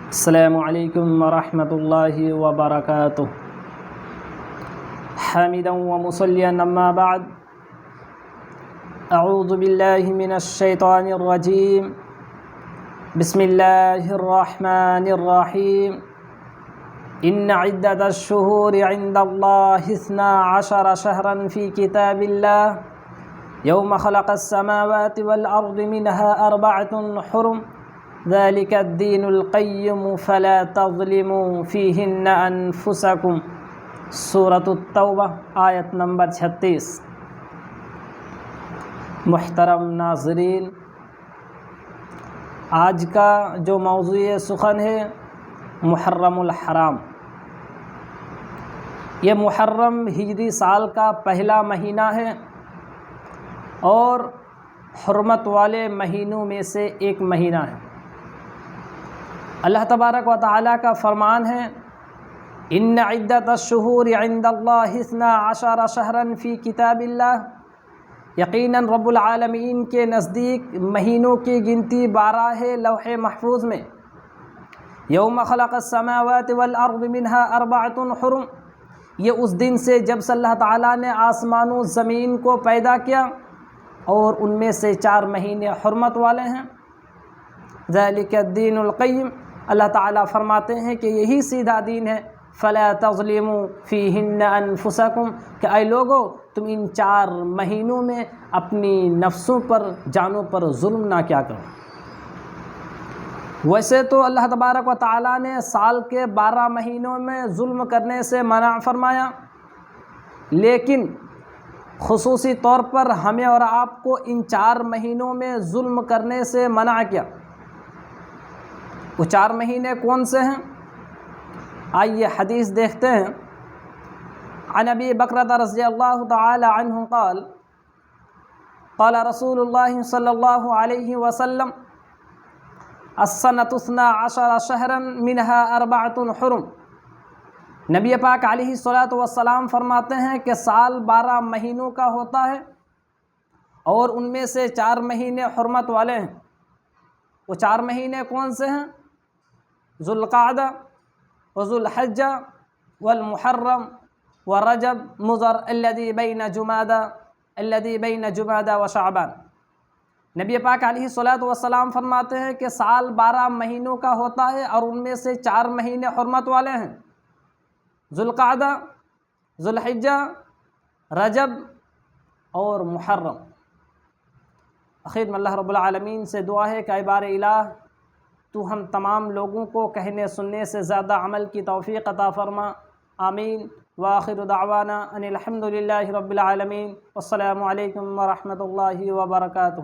السلام علیکم ورحمۃ اللہ وبرکاتہ۔ حامدا ومصلیا اما بعد، اعوذ باللہ من الشیطان الرجیم، بسم اللہ الرحمن الرحیم۔ ان عدۃ الشہور عند اللہ 12 شہرا فی کتاب اللہ یوم خلق السماوات والارض منها 4 حرم ذلك الدین القیم فلا تظلموا فیہن انفسکم۔ سورۃ التوبہ آیت نمبر 36۔ محترم ناظرین، آج کا جو موضوع سخن ہے محرم الحرام۔ یہ محرم ہجری سال کا پہلا مہینہ ہے اور حرمت والے مہینوں میں سے ایک مہینہ ہے۔ اللہ تبارک و تعالیٰ کا فرمان ہے، ان عدۃ الشہور عند اللہ 12 شہرا فی کتاب اللہ۔ یقیناً رب العالمین کے نزدیک مہینوں کی گنتی 12 ہے لوح محفوظ میں۔ یوم خلق السماوات والارض منها 4 حرم، یہ اس دن سے جب سے اللہ تعالیٰ نے آسمان و زمین کو پیدا کیا اور ان میں سے 4 مہینے حرمت والے ہیں۔ ذالک الدین القیم، اللہ تعالیٰ فرماتے ہیں کہ یہی سیدھا دین ہے۔ فلا تظلموا فیہن انفسکم، کہ اے لوگو تم ان 4 مہینوں میں اپنی نفسوں پر، جانوں پر ظلم نہ کیا کرو۔ ویسے تو اللہ تبارک و تعالیٰ نے سال کے 12 مہینوں میں ظلم کرنے سے منع فرمایا، لیکن خصوصی طور پر ہمیں اور آپ کو ان 4 مہینوں میں ظلم کرنے سے منع کیا۔ وہ 4 مہینے کون سے ہیں؟ آئیے حدیث دیکھتے ہیں۔ عن ابی بکرۃ رضی اللہ تعالی عنہ قال قال رسول اللہ صلی اللہ علیہ وسلم السنۃ 12 شہرا منها 4 حرم۔ نبی پاک علیہ الصلاۃ والسلام فرماتے ہیں کہ سال 12 مہینوں کا ہوتا ہے اور ان میں سے 4 مہینے حرمت والے ہیں۔ وہ 4 مہینے کون سے ہیں؟ ذوالقعدہ وذوالحجہ والمحرم ورجب مضر الذی بین جمادی وشعبان۔ نبی پاک علیہ الصلاۃ والسلام فرماتے ہیں کہ سال 12 مہینوں کا ہوتا ہے اور ان میں سے 4 مہینے حرمت والے ہیں، ذوالقعدہ، ذوالحجہ، رجب اور محرم۔ آخر میں اللہ رب العالمین سے دعا ہے کہ اے بار الہ، تو ہم تمام لوگوں کو کہنے سننے سے زیادہ عمل کی توفیق عطا فرما، آمین۔ وآخر دعوانا ان الحمد للہ رب العالمین، والسلام علیکم ورحمۃ اللہ وبرکاتہ۔